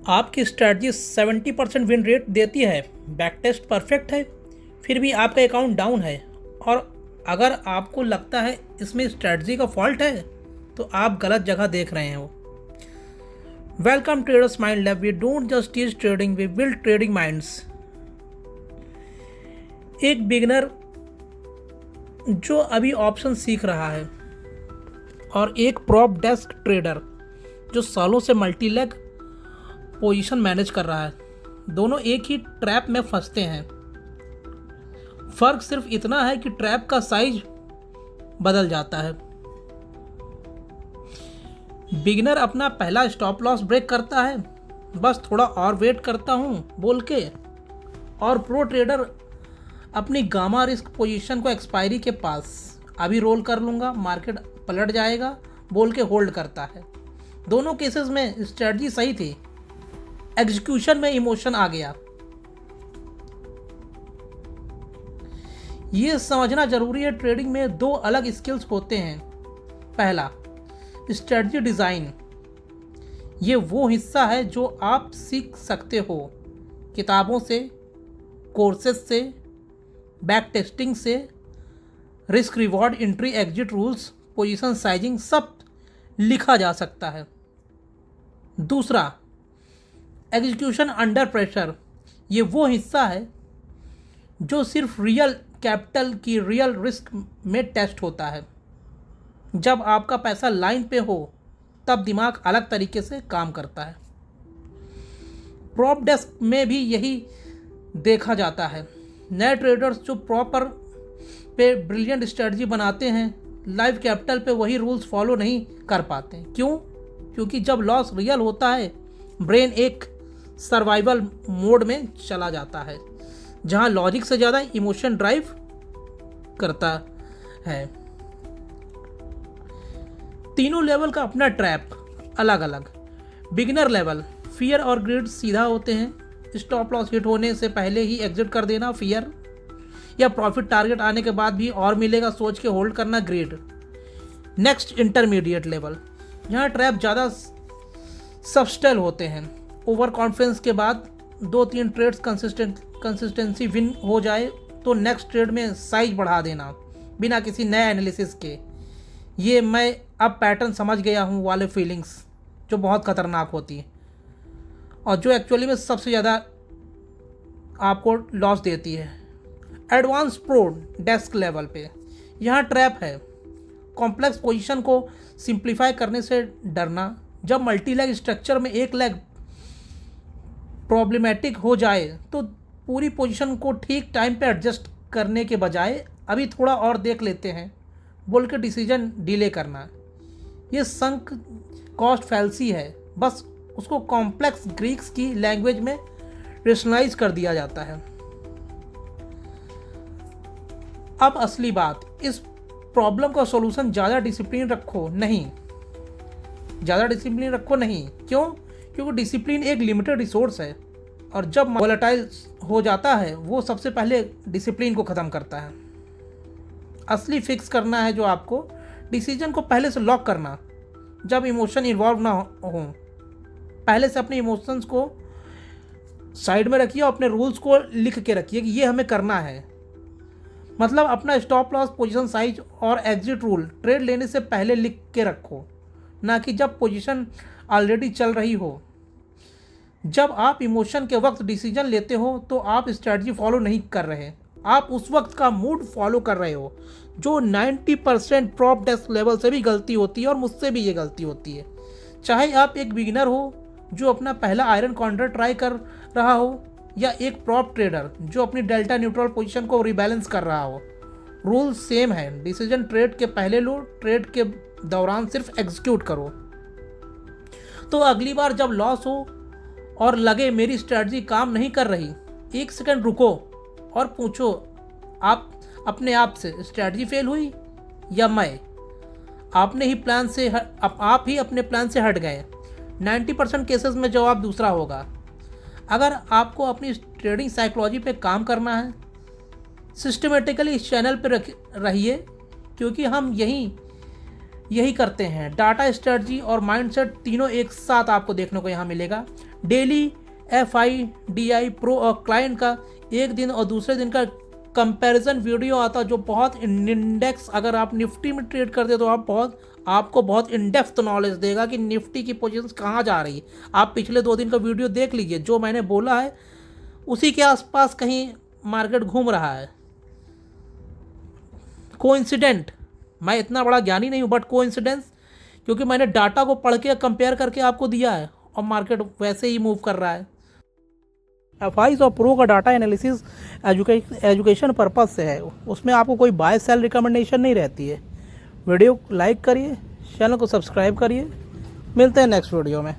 आपकी strategy 70% win rate देती है, बैक टेस्ट परफेक्ट है, फिर भी आपका अकाउंट डाउन है और अगर आपको लगता है इसमें स्ट्रैटेजी का फॉल्ट है तो आप गलत जगह देख रहे हो। Welcome traders mind lab. We don't just teach trading, we build trading minds. एक बिगिनर जो अभी ऑप्शन सीख रहा है और एक प्रॉप डेस्क ट्रेडर जो सालों से मल्टी लेग पोजीशन मैनेज कर रहा है, दोनों एक ही ट्रैप में फंसते हैं। फर्क सिर्फ इतना है कि ट्रैप का साइज बदल जाता है। बिगिनर अपना पहला स्टॉप लॉस ब्रेक करता है, बस थोड़ा और वेट करता हूँ बोल के, और प्रो ट्रेडर अपनी गामा रिस्क पोजीशन को एक्सपायरी के पास अभी रोल कर लूँगा, मार्केट पलट जाएगा बोल के होल्ड करता है। दोनों केसेस में स्ट्रेटजी सही थी, एग्जीक्यूशन में इमोशन आ गया। ये समझना जरूरी है, ट्रेडिंग में दो अलग स्किल्स होते हैं। पहला, स्ट्रेटजी डिज़ाइन। ये वो हिस्सा है जो आप सीख सकते हो किताबों से, कोर्सेज से, बैक टेस्टिंग से। Risk reward, entry exit rules, position sizing सब लिखा जा सकता है। दूसरा, एग्जीक्यूशन अंडर प्रेशर। ये वो हिस्सा है जो सिर्फ रियल कैपिटल की रियल रिस्क में टेस्ट होता है। जब आपका पैसा लाइन पे हो तब दिमाग अलग तरीके से काम करता है। प्रॉप डेस्क में भी यही देखा जाता है। नए ट्रेडर्स जो प्रॉपर पे ब्रिलियंट स्ट्रेटजी बनाते हैं, लाइव कैपिटल पे वही रूल्स फॉलो नहीं कर पाते। क्यों? क्योंकि जब लॉस रियल होता है, ब्रेन एक सर्वाइवल मोड में चला जाता है जहां लॉजिक से ज़्यादा इमोशन ड्राइव करता है। तीनों लेवल का अपना ट्रैप अलग अलग। बिगिनर लेवल, फियर और ग्रिड सीधा होते हैं। स्टॉप लॉस हिट होने से पहले ही एग्जिट कर देना फियर, या प्रॉफिट टारगेट आने के बाद भी और मिलेगा सोच के होल्ड करना ग्रिड। नेक्स्ट, इंटरमीडिएट लेवल, यहाँ ट्रैप ज़्यादा सबस्टल होते हैं। ओवर कॉन्फिडेंस के बाद 2-3 ट्रेड्स कंसिस्टेंसी विन हो जाए तो नेक्स्ट ट्रेड में साइज बढ़ा देना बिना किसी नए एनालिसिस के। ये मैं अब पैटर्न समझ गया हूँ वाले फीलिंग्स जो बहुत ख़तरनाक होती है और जो एक्चुअली में सबसे ज़्यादा आपको लॉस देती है। एडवांस प्रो डेस्क लेवल पे यहाँ ट्रैप है। कॉम्प्लेक्स पोजीशन को सिंप्लीफाई करने से डरना। जब मल्टी लेग स्ट्रक्चर में एक लेग प्रॉब्लमेटिक हो जाए तो पूरी पोजीशन को ठीक टाइम पे एडजस्ट करने के बजाय अभी थोड़ा और देख लेते हैं बोल के डिसीजन डिले करना, ये संक कॉस्ट फैल्सी है। बस उसको कॉम्प्लेक्स ग्रीक्स की लैंग्वेज में रेशनलाइज कर दिया जाता है। अब असली बात, इस प्रॉब्लम का सॉल्यूशन ज़्यादा डिसिप्लिन रखो नहीं। क्यों? क्योंकि डिसिप्लिन एक लिमिटेड रिसोर्स है और जब वोलेटाइल हो जाता है वो सबसे पहले डिसिप्लिन को ख़त्म करता है। असली फिक्स करना है जो आपको डिसीजन को पहले से लॉक करना, जब इमोशन इन्वॉल्व ना हो। पहले से अपने इमोशंस को साइड में रखिए और अपने रूल्स को लिख के रखिए कि ये हमें करना है। मतलब अपना स्टॉप लॉस, पोजीशन साइज और एग्जिट रूल ट्रेड लेने से पहले लिख के रखो, ना कि जब पोजीशन ऑलरेडी चल रही हो। जब आप इमोशन के वक्त डिसीजन लेते हो तो आप स्ट्रैटेजी फॉलो नहीं कर रहे, आप उस वक्त का मूड फॉलो कर रहे हो, जो 90% प्रॉप डेस्क लेवल से भी गलती होती है और मुझसे भी ये गलती होती है। चाहे आप एक बिगिनर हो जो अपना पहला आयरन कॉन्ट्रैक्ट ट्राई कर रहा हो या एक प्रॉप ट्रेडर जो अपनी डेल्टा न्यूट्रल पोजीशन को रिबैलेंस कर रहा हो, रूल सेम है। डिसीजन ट्रेड के पहले लो, ट्रेड के दौरान सिर्फ एग्जीक्यूट करो। तो अगली बार जब लॉस हो और लगे मेरी स्ट्रैटेजी काम नहीं कर रही, 1 सेकंड रुको और पूछो आप अपने आप से, स्ट्रैटेजी फेल हुई या मैं? आप ही अपने प्लान से हट गए। 90% केसेस में जवाब दूसरा होगा। अगर आपको अपनी ट्रेडिंग साइकोलॉजी पे काम करना है, सिस्टमेटिकली इस चैनल पे रहिए, क्योंकि हम यही करते हैं। डाटा, स्ट्रेटजी और माइंडसेट तीनों एक साथ आपको देखने को यहाँ मिलेगा। डेली FIDI प्रो और क्लाइंट का एक दिन और दूसरे दिन का कंपैरिजन वीडियो आता जो बहुत इंडेक्स, अगर आप निफ्टी में ट्रेड करते तो आपको बहुत इन डेप्थ नॉलेज देगा कि निफ्टी की पोजीशंस कहाँ जा रही है। आप पिछले 2 दिन का वीडियो देख लीजिए, जो मैंने बोला है उसी के आसपास कहीं मार्केट घूम रहा है। कोइंसिडेंट, मैं इतना बड़ा ज्ञानी नहीं हूँ, बट कोइंसिडेंस, क्योंकि मैंने डाटा को पढ़ के कंपेयर करके आपको दिया है और मार्केट वैसे ही मूव कर रहा है। FIs और प्रो का डाटा एनालिसिस एजुकेशन पर्पज़ से है, उसमें आपको कोई बाय सेल रिकमेंडेशन नहीं रहती है। वीडियो लाइक करिए, चैनल को सब्सक्राइब करिए। मिलते हैं नेक्स्ट वीडियो में।